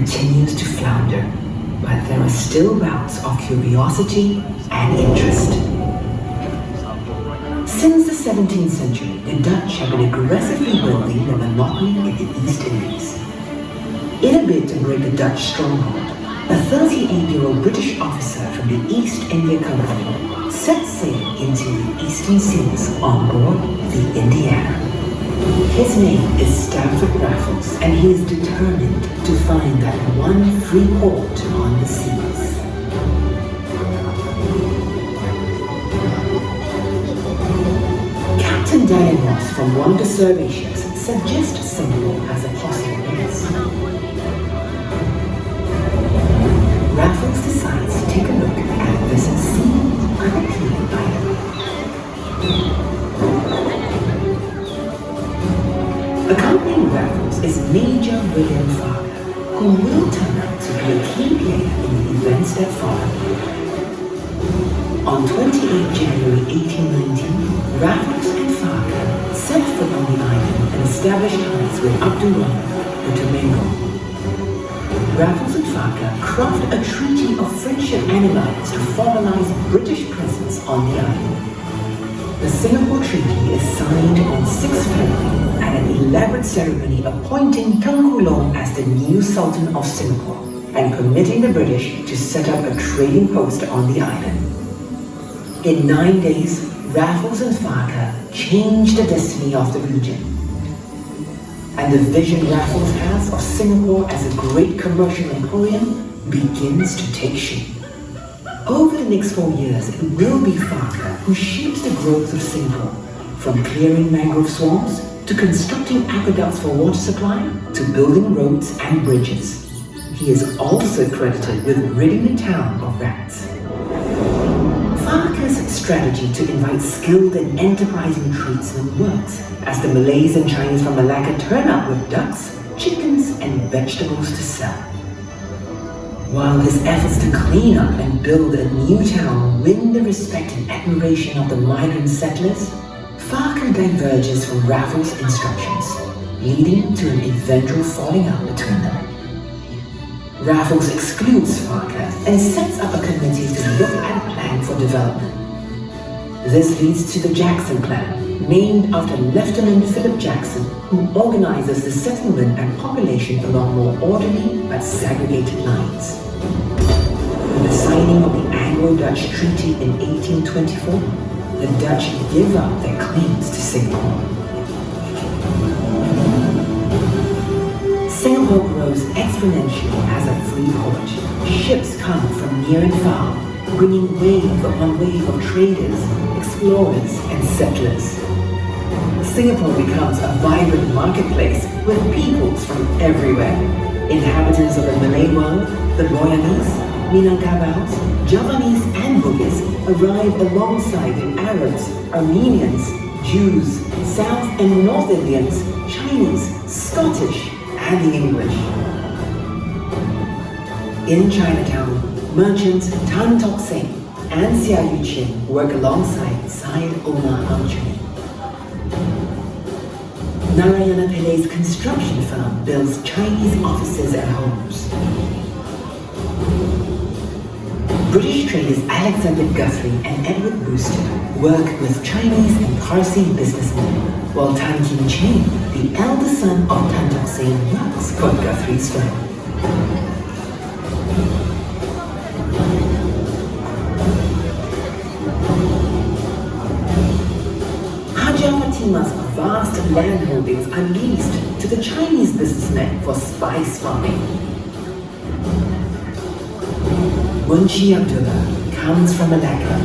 continues to flounder, but there are still bouts of curiosity and interest. Since the 17th century, the Dutch have been aggressively building their monopoly in the East Indies. In a bid to break the Dutch stronghold, a 38-year-old British officer from the East India Company set sail into the eastern seas on board the Indiana. His name is Stamford Raffles, and he is determined to find that one free port on the seas. Captain Dan Ross from one of the survey ships suggests Singapore as a possible base. Raffles decides to take a look at this seemingly unappealing island. Accompanying Raffles is Major William Farker, who will turn out to be a key player in the events that follow. On 28 January 1819, Raffles and Farker set foot on the island and established ties with Abdul Rahman, the Domingo. Raffles and Farker craft a treaty of friendship and alliance to formalize British presence on the island. The Singapore Treaty is signed on 6 February at an elaborate ceremony appointing Tunku Long as the new Sultan of Singapore and permitting the British to set up a trading post on the island. In 9 days, Raffles and Farker changed the destiny of the region. And the vision Raffles has of Singapore as a great commercial emporium begins to take shape. Over the next 4 years, it will be Farker who shapes the growth of Singapore, from clearing mangrove swamps to constructing aqueducts for water supply to building roads and bridges. He is also credited with ridding the town of rats. Farker's strategy to invite skilled and enterprising tradesmen works, as the Malays and Chinese from Malacca turn up with ducks, chickens, and vegetables to sell. While his efforts to clean up and build a new town win the respect and admiration of the migrant settlers, Farker diverges from Raffles' instructions, leading to an eventual falling out between them. Raffles excludes Farker and sets up a committee to look at a plan for development. This leads to the Jackson Plan, named after Lieutenant Philip Jackson, who organizes the settlement and population along more orderly but segregated lines. With the signing of the Anglo-Dutch Treaty in 1824, the Dutch give up their claims to Singapore. Singapore grows exponentially as a free port. Ships come from near and far, bringing wave upon wave of traders, explorers, and settlers. Singapore becomes a vibrant marketplace with peoples from everywhere. Inhabitants of the Malay world, the Boyanese, Minangkabaus, Javanese, and Bugis arrive alongside the Arabs, Armenians, Jews, South and North Indians, Chinese, Scottish, and the English. In Chinatown, merchants Tan Tok Seng and Sia Yu Chin work alongside Syed Omar Al-Juni. Narayana Pilay's construction firm builds Chinese offices and homes. British traders Alexander Guthrie and Edward Brewster work with Chinese and Parsi businessmen, while Tan Kim Cheng, the elder son of Tan Tok Seng, works for Guthrie's firm. Hajar Fatima's vast land holdings are leased to the Chinese businessmen for spice farming. Munshi Abdullah comes from Malacca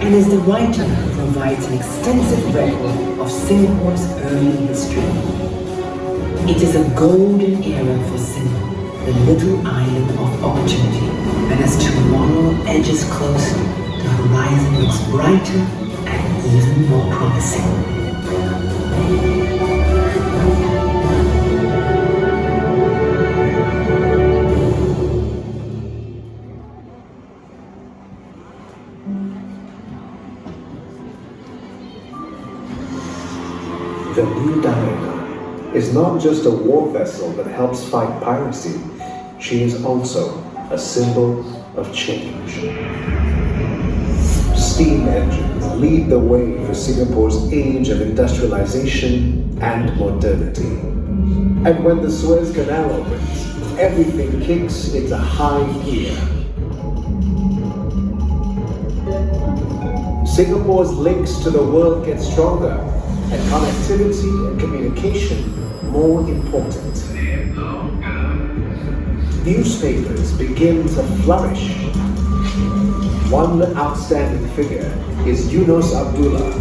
and is the writer who provides an extensive record of Singapore's early history. It is a golden era for Singapore, the little island of opportunity, and as tomorrow edges closer, the horizon looks brighter and even more promising. The Blue Diana is not just a war vessel that helps fight piracy. she is also a symbol of change. Steam engines lead the way for Singapore's age of industrialization and modernity. And when the Suez Canal opens, everything kicks into high gear. Singapore's links to the world get stronger, and connectivity and communication more important. Newspapers begin to flourish. One outstanding figure is Yunus Abdullah,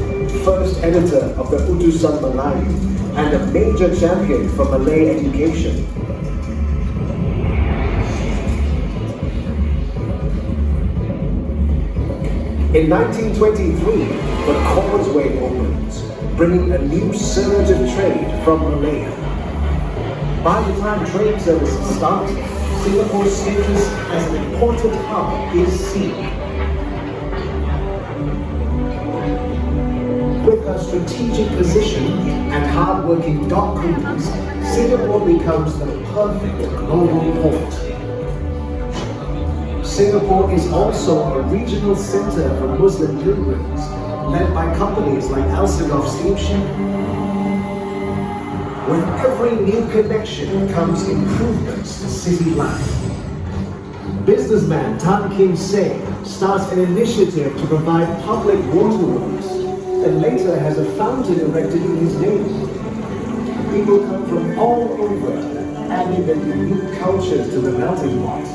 first editor of the Utusan Melayu and a major champion for Malay education. In 1923, the causeway opens, bringing a new surge of trade from Malaya. By the time train services start, Singapore's status as an important hub is seen. With her strategic position and hard-working dock crews, Singapore becomes the perfect global port. Singapore is also a regional center for Muslim pilgrims, led by companies like Alsagoff Steamship. With every new connection comes improvements to city life. Businessman Tan Kim Seng starts an initiative to provide public waterworks and later has a fountain erected in his name. People come from all over, adding their unique cultures to the melting pot.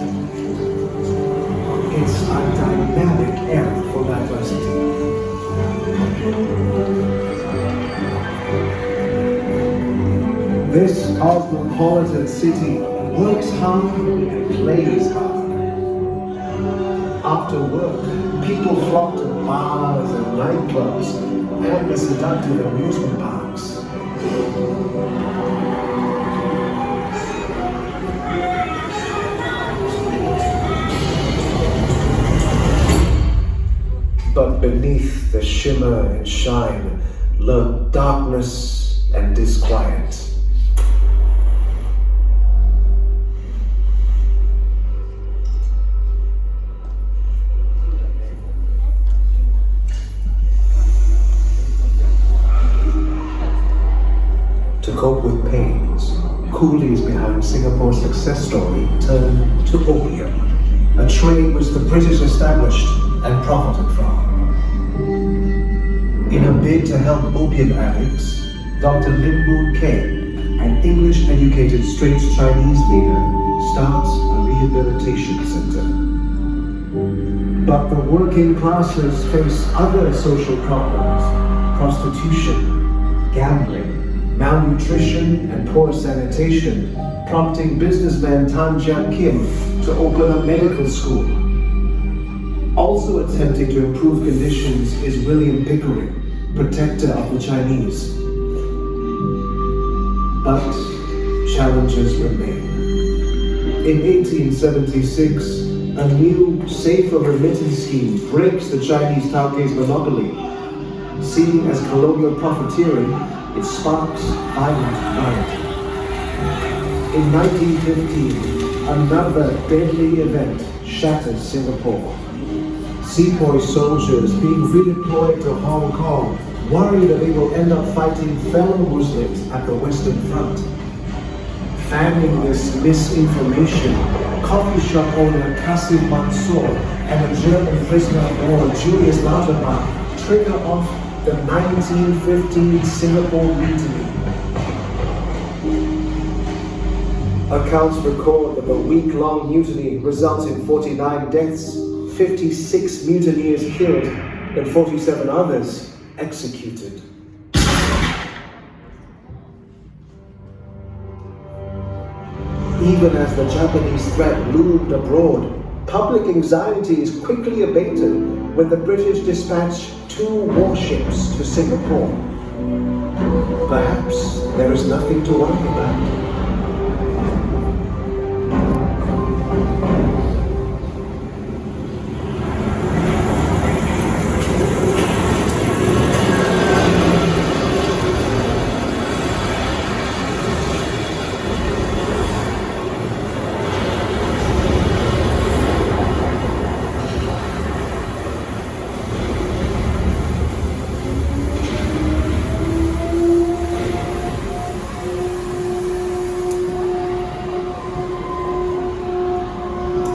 It's a dynamic era for diversity. This cosmopolitan city works hard and plays hard. After work, people flock to bars and nightclubs and the seductive amusement parks. But beneath the shimmer and shine lurk darkness and disquiet. To cope with pains, coolies behind Singapore's success story turned to opium, a trade which the British established and profited from. In a bid to help opium addicts, Dr. Lim Boon Keng, an English-educated straight Chinese leader, starts a rehabilitation center. But the working classes face other social problems: prostitution, gambling, malnutrition, and poor sanitation, prompting businessman Tan Jiak Kim to open a medical school. Also attempting to improve conditions is William Pickering, protector of the Chinese. But challenges remain. In 1876, a new, safer remittance scheme breaks the Chinese Tauge's monopoly. Seen as colonial profiteering, it sparks violent rioting. In 1915, another deadly event shatters Singapore. Sepoy soldiers being redeployed to Hong Kong worry that they will end up fighting fellow Muslims at the Western Front. Fanning this misinformation, coffee shop owner Qasim Mansour and the German prisoner of war Julius Lauterbach trigger off the 1915 Singapore Mutiny. Accounts record that the week-long mutiny results in 49 deaths, 56 mutineers killed, and 47 others executed. Even as the Japanese threat loomed abroad, public anxiety is quickly abated when the British dispatch 2 warships to Singapore. Perhaps there is nothing to worry about.